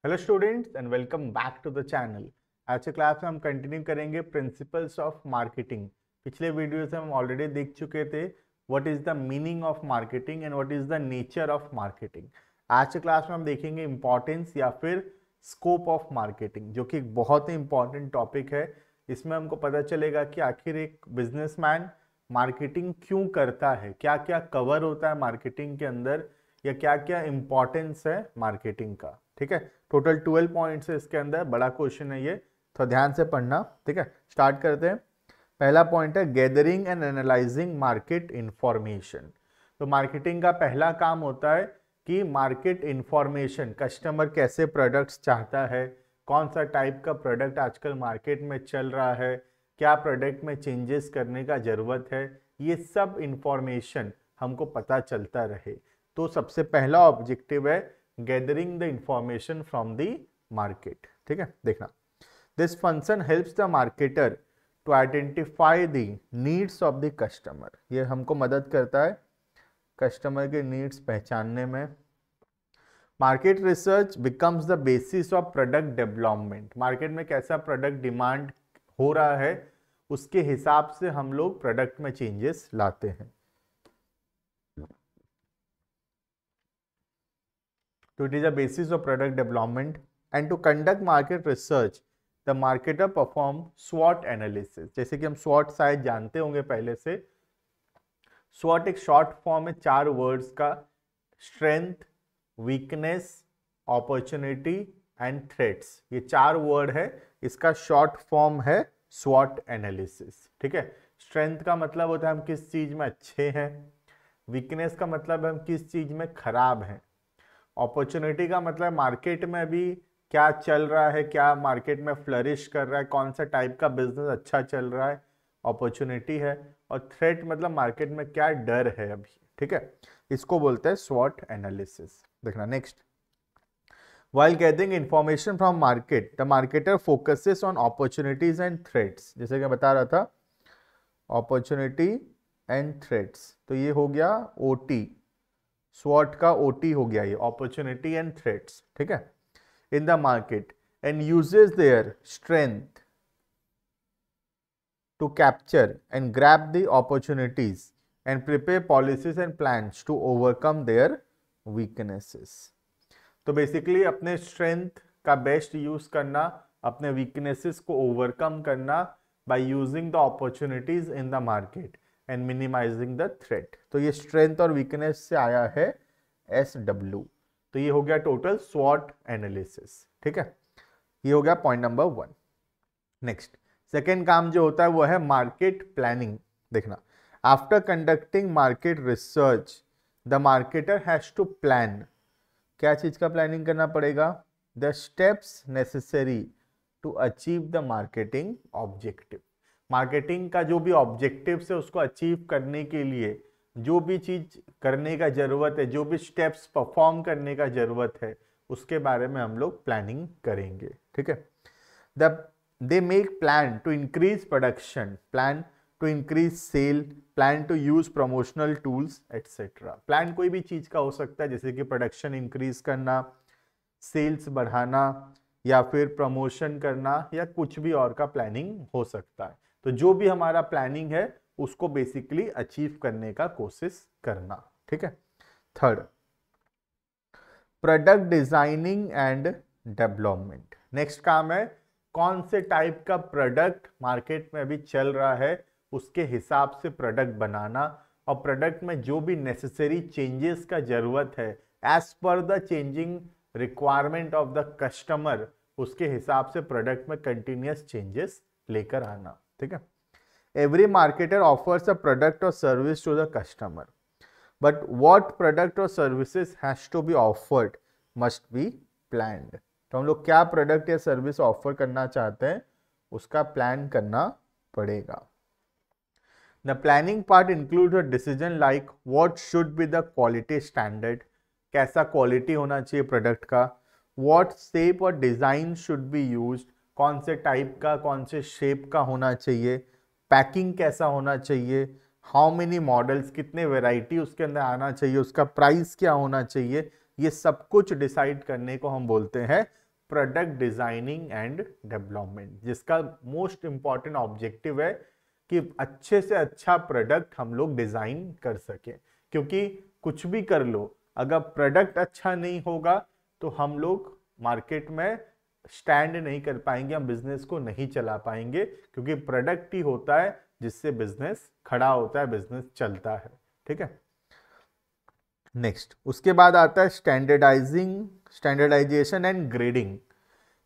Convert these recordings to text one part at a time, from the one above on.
Hello students and welcome back to the channel. आज के class में हम कंटिन्यू करेंगे प्रिंसिपल्स ऑफ मार्केटिंग। पिछले वीडियो से हम ऑलरेडी देख चुके थे what is the meaning of marketing and what is the nature of marketing. आज के क्लास में हम देखेंगे इंपॉर्टेंस या फिर स्कोप ऑफ मार्केटिंग, जो कि एक बहुत ही इंपॉर्टेंट टॉपिक है। इसमें हमको पता चलेगा कि आखिर एक बिजनेसमैन मार्केटिंग क्यों करता है, क्या क्या कवर होता है मार्केटिंग के अंदर, या क्या क्या इंपॉर्टेंस है मार्केटिंग का। ठीक है, टोटल 12 पॉइंट्स है इसके अंदर, बड़ा क्वेश्चन है ये, तो ध्यान से पढ़ना। ठीक है, स्टार्ट करते हैं। पहला पॉइंट है gathering and analysing market information. तो मार्केटिंग का पहला काम होता है कि मार्केट इंफॉर्मेशन, कस्टमर कैसे प्रोडक्ट्स चाहता है, कौन सा टाइप का प्रोडक्ट आजकल मार्केट में चल रहा है, क्या प्रोडक्ट में चेंजेस करने का ज़रूरत है, ये सब इंफॉर्मेशन हमको पता चलता रहे। तो सबसे पहला ऑब्जेक्टिव है gathering the information from the market. ठीक है, देखना, this function helps the marketer to identify the needs of the customer. ये हमको मदद करता है कस्टमर के नीड्स पहचानने में। Market research becomes the basis of product development. Market में कैसा प्रोडक्ट डिमांड हो रहा है, उसके हिसाब से हम लोग प्रोडक्ट में चेंजेस लाते हैं। So it is a basis of product development, and to conduct market research, the marketer perform SWOT analysis। जैसे कि हम SWOT शायद जानते होंगे पहले से। SWOT एक शॉर्ट फॉर्म है 4 वर्ड्स का, strength, weakness, opportunity and threats. ये 4 वर्ड है, इसका शॉर्ट फॉर्म है SWOT एनालिसिस। ठीक है, स्ट्रेंथ का मतलब होता है हम किस चीज में अच्छे हैं, वीकनेस का मतलब है हम किस चीज में खराब हैं, अपॉर्चुनिटी का मतलब मार्केट में अभी क्या चल रहा है, क्या मार्केट में फ्लरिश कर रहा है, कौन सा टाइप का बिजनेस अच्छा चल रहा है, अपॉर्चुनिटी है। और थ्रेट मतलब मार्केट में क्या डर है अभी। ठीक है, इसको बोलते हैं स्वॉट एनालिसिस। देखना next, while getting information from market, the marketer focuses on opportunities and threats। जैसे कि बता रहा था, अपॉर्चुनिटी एंड थ्रेट्स, तो ये हो गया ओटी, स्वॉट का ओटी हो गया ये, अपॉर्चुनिटी एंड थ्रेट्स। ठीक है, in the market and uses their strength to capture and grab the opportunities and prepare policies and plans to overcome their weaknesses. तो बेसिकली अपने स्ट्रेंथ का बेस्ट यूज करना, अपने वीकनेसेस को ओवरकम करना by using the opportunities in the market and minimising the threat. तो ये strength और वीकनेस से आया है SW। तो ये हो गया टोटल स्वॉट एनालिसिस। ठीक है, ये हो गया पॉइंट नंबर 1। नेक्स्ट, सेकेंड काम जो होता है वो है मार्केट प्लानिंग। देखना, after conducting market research the marketer has to plan. क्या चीज का प्लानिंग करना पड़ेगा? The steps necessary to achieve the marketing objective. Marketing का जो भी ऑब्जेक्टिव है उसको अचीव करने के लिए जो भी चीज करने का जरूरत है, जो भी स्टेप्स परफॉर्म करने का जरूरत है, उसके बारे में हम लोग प्लानिंग करेंगे। ठीक है, they make plan to increase production, plan to increase sale, plan to use promotional tools etcetera. Plan कोई भी चीज का हो सकता है, जैसे कि प्रोडक्शन इंक्रीज करना, सेल्स बढ़ाना, या फिर प्रमोशन करना, या कुछ भी और का प्लानिंग हो सकता है। तो जो भी हमारा प्लानिंग है उसको बेसिकली अचीव करने का कोशिश करना। ठीक है, third, product designing and development. Next काम है कौन से टाइप का प्रोडक्ट मार्केट में अभी चल रहा है उसके हिसाब से प्रोडक्ट बनाना, और प्रोडक्ट में जो भी नेसेसरी चेंजेस का जरूरत है as per the changing requirement of the customer, उसके हिसाब से प्रोडक्ट में कंटिन्यूस चेंजेस लेकर आना। ठीक है, every marketer offers a product और service to the customer, but what product और services has to be offered must be planned. तो हम लोग क्या प्रोडक्ट या सर्विस ऑफर करना चाहते हैं उसका प्लान करना पड़ेगा। The planning part includes a decision like what should be the quality standard, कैसा क्वालिटी होना चाहिए प्रोडक्ट का, व्हाट शेप और डिजाइन शुड बी यूज्ड, कौन से टाइप का, कौन से शेप का होना चाहिए, पैकिंग कैसा होना चाहिए, हाउ मेनी मॉडल्स, कितने वेराइटी उसके अंदर आना चाहिए, उसका प्राइस क्या होना चाहिए, ये सब कुछ डिसाइड करने को हम बोलते हैं प्रोडक्ट डिजाइनिंग एंड डेवलपमेंट, जिसका मोस्ट इंपॉर्टेंट ऑब्जेक्टिव है कि अच्छे से अच्छा प्रोडक्ट हम लोग डिजाइन कर सके। क्योंकि कुछ भी कर लो, अगर प्रोडक्ट अच्छा नहीं होगा तो हम लोग मार्केट में स्टैंड नहीं कर पाएंगे, हम बिजनेस को नहीं चला पाएंगे, क्योंकि प्रोडक्ट ही होता है जिससे बिजनेस खड़ा होता है, बिजनेस चलता है। ठीक है, नेक्स्ट उसके बाद आता है स्टैंडर्डाइजेशन एंड ग्रेडिंग।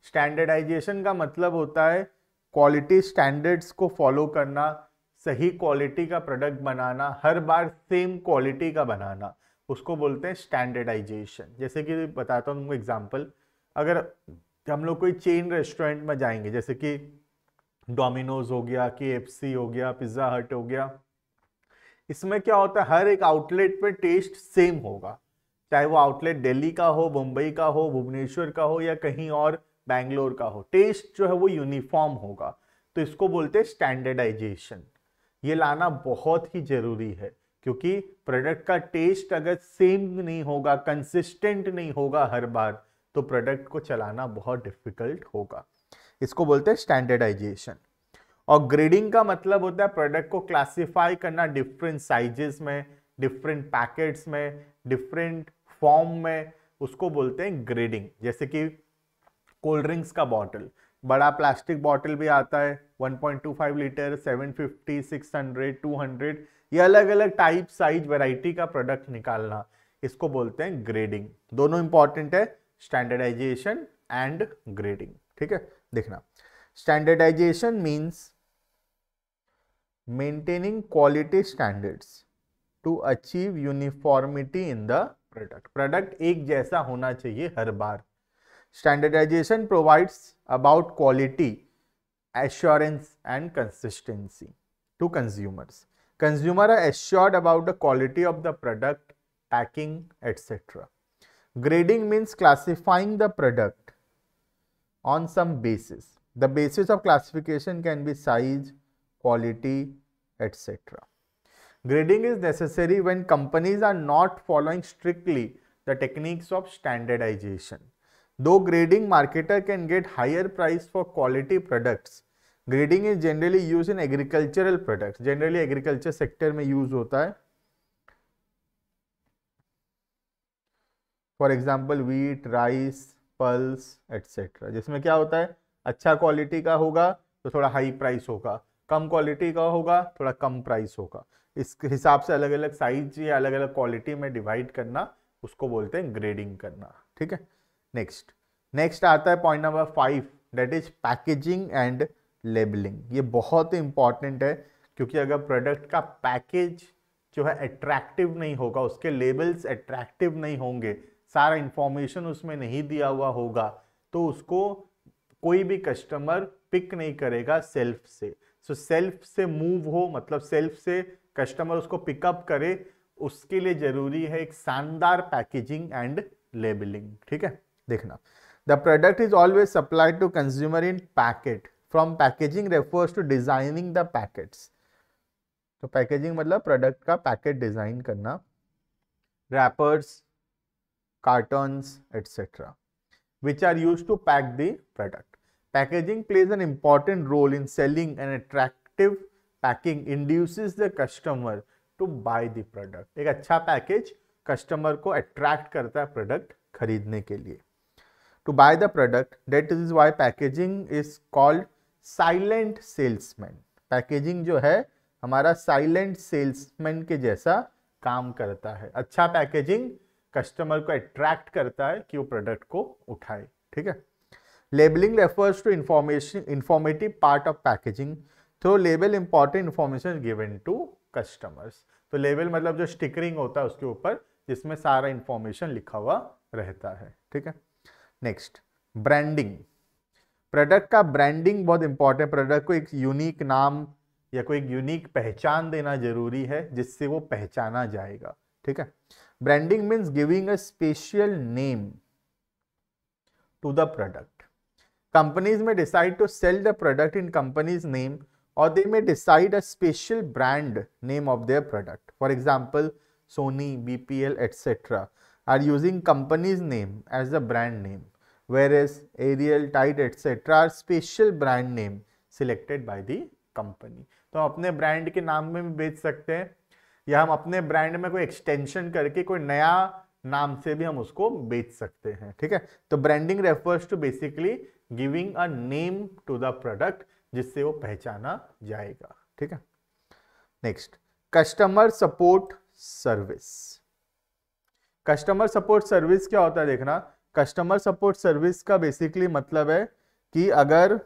स्टैंडर्डाइजेशन का मतलब होता है क्वालिटी स्टैंडर्ड्स को फॉलो करना, सही क्वालिटी का प्रोडक्ट बनाना, हर बार सेम क्वालिटी का बनाना, उसको बोलते हैं स्टैंडर्डाइजेशन। जैसे कि बताता हूँ तुमको एग्जांपल, अगर हम लोग कोई चेन रेस्टोरेंट में जाएंगे, जैसे कि डोमिनोज हो गया, KFC हो गया, पिज्जा हट हो गया, इसमें क्या होता है हर एक आउटलेट पे टेस्ट सेम होगा, चाहे वो आउटलेट दिल्ली का हो, मुंबई का हो, भुवनेश्वर का हो या कहीं और बैंगलोर का हो, टेस्ट जो है वो यूनिफॉर्म होगा। तो इसको बोलते हैं स्टैंडर्डाइजेशन। ये लाना बहुत ही जरूरी है, क्योंकि प्रोडक्ट का टेस्ट अगर सेम नहीं होगा, कंसिस्टेंट नहीं होगा हर बार, तो प्रोडक्ट को चलाना बहुत डिफिकल्ट होगा। इसको बोलते हैं स्टैंडर्डाइजेशन। और ग्रेडिंग का मतलब होता है प्रोडक्ट को क्लासिफाई करना डिफरेंट साइजेस में, डिफरेंट पैकेट्स में, डिफरेंट फॉर्म में, उसको बोलते हैं ग्रेडिंग। जैसे कि कोल्ड ड्रिंक्स का बॉटल, बड़ा प्लास्टिक बॉटल भी आता है 1.25 लीटर, 750, 600, 200, ये अलग अलग टाइप, साइज, वैरायटी का प्रोडक्ट निकालना, इसको बोलते हैं ग्रेडिंग। दोनों इंपॉर्टेंट है, स्टैंडर्डाइजेशन एंड ग्रेडिंग। ठीक है, देखना, standardization means maintaining quality standards to achieve uniformity in the product। Product एक जैसा होना चाहिए हर बार। Standardization provides about quality, assurance and consistency to consumers. Consumer are assured about the quality of the product, packing, etc. Grading means classifying the product on some basis. The basis of classification can be size, quality, etc. Grading is necessary when companies are not following strictly the techniques of standardization. Though grading, marketer can get higher price for quality products. Grading is generally used in agricultural products. Generally agriculture sector में use होता है. For example, wheat, rice, pulse, etc. जिसमें क्या होता है, अच्छा quality का होगा तो थोड़ा हाई प्राइस होगा, कम क्वालिटी का होगा थोड़ा कम प्राइस होगा। इस हिसाब से अलग अलग साइज या अलग अलग क्वालिटी में डिवाइड करना, उसको बोलते हैं ग्रेडिंग करना। ठीक है, नेक्स्ट आता है point number 5, that is packaging and labelling. ये बहुत ही इंपॉर्टेंट है, क्योंकि अगर प्रोडक्ट का पैकेज जो है अट्रैक्टिव नहीं होगा, उसके लेबल्स अट्रैक्टिव नहीं होंगे, सारा इंफॉर्मेशन उसमें नहीं दिया हुआ होगा, तो उसको कोई भी कस्टमर पिक नहीं करेगा सेल्फ से। सो सेल्फ से मूव हो, मतलब सेल्फ से कस्टमर उसको पिकअप करे, उसके लिए जरूरी है एक शानदार पैकेजिंग एंड लेबलिंग। ठीक है, देखना, the product is always supplied to consumer in packet. From packaging refers to designing the packets. तो पैकेजिंग मतलब प्रोडक्ट का पैकेट डिजाइन करना, wrappers, cartons, etc., which are used to pack the product. Packaging plays an important role in selling, and attractive packing induces the customer to buy the product. एक अच्छा package customer को attract करता है product खरीदने के लिए, to buy the product. That is why packaging is called silent salesman. Packaging जो है हमारा साइलेंट सेल्समैन के जैसा काम करता है। अच्छा पैकेजिंग कस्टमर को अट्रैक्ट करता है कि वो प्रोडक्ट को उठाए। ठीक है, labelling refers to informative part of packaging. Through label important information given to customers. तो लेबल मतलब जो स्टिकरिंग होता है उसके ऊपर, जिसमें सारा इंफॉर्मेशन लिखा हुआ रहता है। ठीक है, नेक्स्ट, ब्रांडिंग। प्रोडक्ट का ब्रांडिंग बहुत इंपॉर्टेंट। प्रोडक्ट को एक यूनिक नाम या कोई एक यूनिक पहचान देना जरूरी है, जिससे वो पहचाना जाएगा। ठीक है, branding means giving a special name to the product. Companies may decide to sell the product in company's name, or they may decide a special brand name of their product. For example, Sony, BPL, etc. are using company's name as the brand name. whereas Ariel, Tide etc. are special brand name selected by the company. तो हम अपने brand के नाम में भी बेच सकते हैं, या हम अपने ब्रांड में कोई एक्सटेंशन करके कोई नया नाम से भी हम उसको बेच सकते हैं, ठीक है। तो branding refers to basically giving a name to the product जिससे वो पहचाना जाएगा, ठीक है। Next, customer support service. Customer support service क्या होता है देखना, कस्टमर सपोर्ट सर्विस का बेसिकली मतलब है कि अगर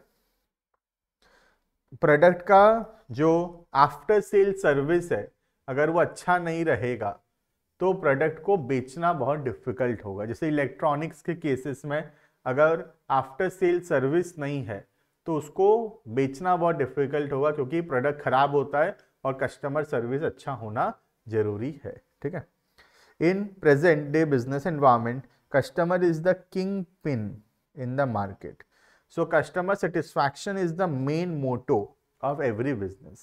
प्रोडक्ट का जो आफ्टर सेल सर्विस है अगर वो अच्छा नहीं रहेगा तो प्रोडक्ट को बेचना बहुत डिफिकल्ट होगा। जैसे इलेक्ट्रॉनिक्स के केसेस में अगर आफ्टर सेल सर्विस नहीं है तो उसको बेचना बहुत डिफिकल्ट होगा, क्योंकि प्रोडक्ट खराब होता है और कस्टमर सर्विस अच्छा होना जरूरी है, ठीक है। In present day business environment customer is the king pin in the market, so customer satisfaction is the main motto of every business.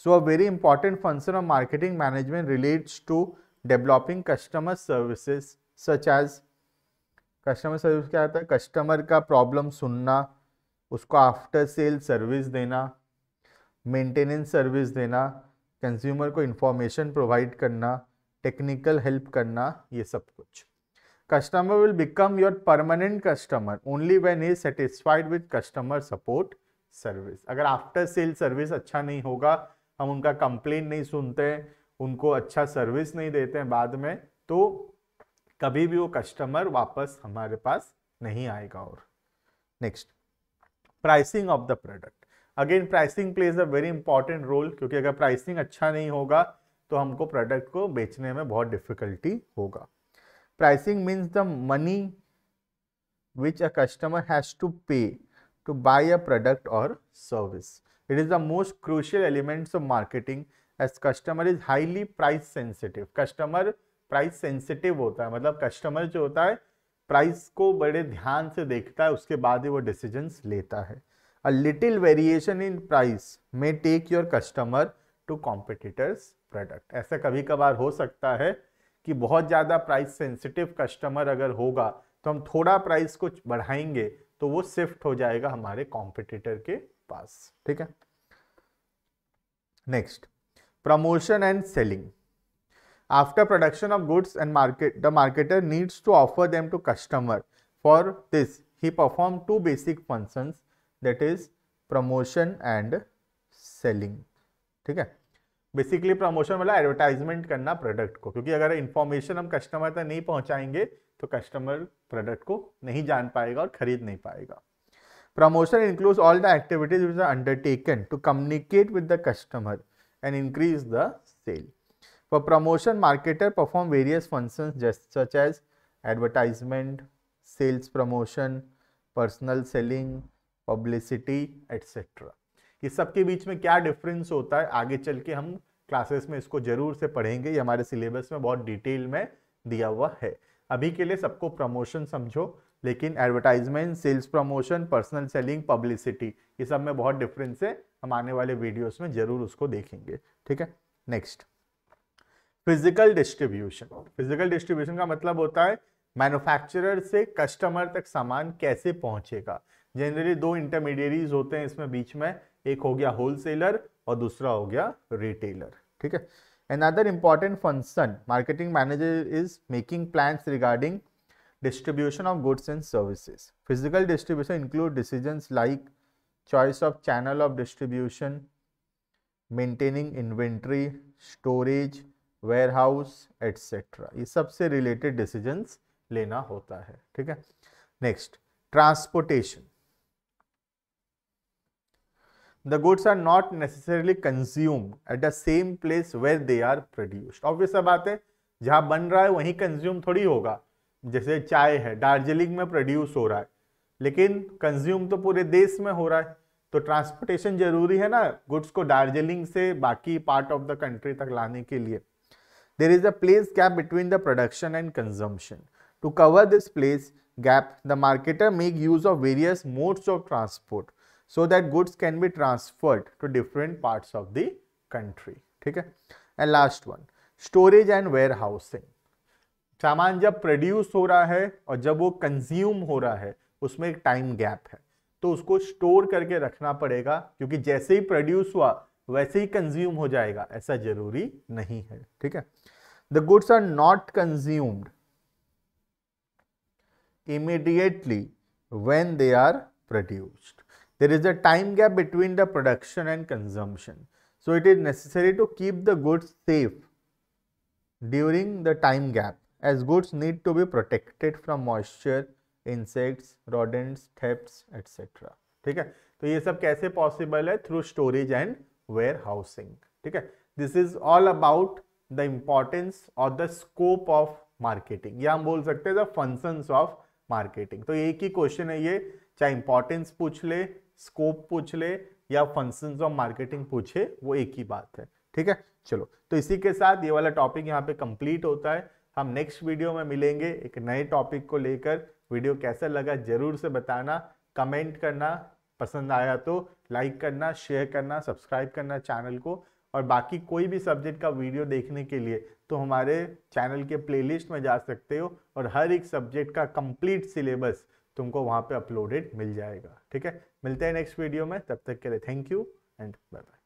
So a very important function of marketing management relates to developing customer services such as, customer service क्या होता है, customer का problem सुनना, उसको after sale service देना, maintenance service देना, consumer को information provide करना, टेक्निकल हेल्प करना, ये सब कुछ। Customer will become your permanent customer only when he is satisfied with customer support service. अगर आफ्टर सेल सर्विस अच्छा नहीं होगा, हम उनका कंप्लेन नहीं सुनते, उनको अच्छा सर्विस नहीं देते हैं बाद में, तो कभी भी वो कस्टमर वापस हमारे पास नहीं आएगा। और next, pricing of the product. Again pricing plays a very important role, क्योंकि अगर प्राइसिंग अच्छा नहीं होगा तो हमको प्रोडक्ट को बेचने में बहुत डिफिकल्टी होगा। Pricing means the money which a customer has to pay to buy a product or service. It is the most crucial elements of marketing as customer is highly price sensitive. Customer price sensitive होता है, मतलब customer जो होता है price को बड़े ध्यान से देखता है, उसके बाद ही वो डिसीजंस लेता है। A little variation in price may take your customer to competitors product. ऐसा कभी कभार हो सकता है कि बहुत ज़्यादा प्राइस सेंसिटिव कस्टमर अगर होगा तो हम थोड़ा प्राइस को बढ़ाएंगे तो वो शिफ्ट हो जाएगा हमारे कॉम्पिटिटर के पास, ठीक है। Next, promotion and selling. After production of goods and market the marketer needs to offer them to customer. For this he perform two basic functions, that is promotion and selling, ठीक है। Basically promotion मतलब advertisement करना product को, क्योंकि अगर information हम customer तक नहीं पहुंचाएंगे तो कस्टमर प्रोडक्ट को नहीं जान पाएगा और खरीद नहीं पाएगा। Promotion includes all the activities which are undertaken to communicate with the customer and increase the sale. For promotion marketer perform various functions such as advertisement, sales promotion, personal selling, publicity etcetera. ये सब के बीच में क्या difference होता है आगे चल के हम क्लासेस में इसको जरूर से पढ़ेंगे, ये हमारे सिलेबस में बहुत डिटेल में दिया हुआ है। अभी के लिए सबको प्रमोशन समझो, लेकिन advertisement, sales promotion, personal selling, publicity, ये सब में बहुत डिफरेंस है, हम आने वाले वीडियोस में जरूर उसको देखेंगे, ठीक है। Next, physical distribution. Physical distribution का मतलब होता है मैन्युफैक्चरर से कस्टमर तक सामान कैसे पहुंचेगा। जनरली दो इंटरमीडिएरीज होते हैं इसमें बीच में, एक हो गया होलसेलर और दूसरा हो गया रिटेलर, ठीक है। Another important function marketing manager is making plans regarding distribution of goods and services. Physical distribution include decisions like choice of channel of distribution, maintaining inventory, storage, warehouse, etc. ये सबसे related decisions लेना होता है, ठीक है। Next, transportation. The goods are not necessarily consumed at the same place where they are produced. Obvious बात है, जहां बन रहा है वहीं कंज्यूम थोड़ी होगा। जैसे चाय है, दार्जिलिंग में प्रोड्यूस हो रहा है, लेकिन कंज्यूम तो पूरे देश में हो रहा है, तो ट्रांसपोर्टेशन जरूरी है ना गुड्स को दार्जिलिंग से बाकी पार्ट ऑफ द कंट्री तक लाने के लिए। There is a place gap between the production and consumption. To cover this place gap, the marketer make use of various modes of transport so that goods can be transferred to different parts of the country, ठीक है। And last one, storage and warehousing. सामान जब produce हो रहा है और जब वो कंज्यूम हो रहा है उसमें एक टाइम गैप है, तो उसको स्टोर करके रखना पड़ेगा, क्योंकि जैसे ही प्रोड्यूस हुआ वैसे ही कंज्यूम हो जाएगा ऐसा जरूरी नहीं है, ठीक है। The goods are not consumed immediately when they are produced. There is a time gap between the production and consumption. So it is necessary to keep the goods safe during the time gap, as goods need to be protected from moisture, insects, rodents, thefts, etc. ठीक है, तो ये सब कैसे possible है? Through storage and warehousing, ठीक है। This is all about the importance और द स्कोप ऑफ मार्केटिंग, या हम बोल सकते हैं द फंक्शंस ऑफ मार्केटिंग। तो एक ही क्वेश्चन है ये, चाहे इंपॉर्टेंस पूछ ले, स्कोप पूछ ले या फंक्शंस ऑफ मार्केटिंग पूछे, वो एक ही बात है, ठीक है। चलो, तो इसी के साथ ये वाला टॉपिक यहाँ पे कंप्लीट होता है। हम नेक्स्ट वीडियो में मिलेंगे एक नए टॉपिक को लेकर। वीडियो कैसा लगा जरूर से बताना, कमेंट करना, पसंद आया तो लाइक करना, शेयर करना, सब्सक्राइब करना चैनल को। और बाकी कोई भी सब्जेक्ट का वीडियो देखने के लिए तो हमारे चैनल के प्लेलिस्ट में जा सकते हो, और हर एक सब्जेक्ट का कंप्लीट सिलेबस तुमको वहाँ पे अपलोडेड मिल जाएगा, ठीक है। मिलते हैं नेक्स्ट वीडियो में, तब तक के लिए thank you and bye bye.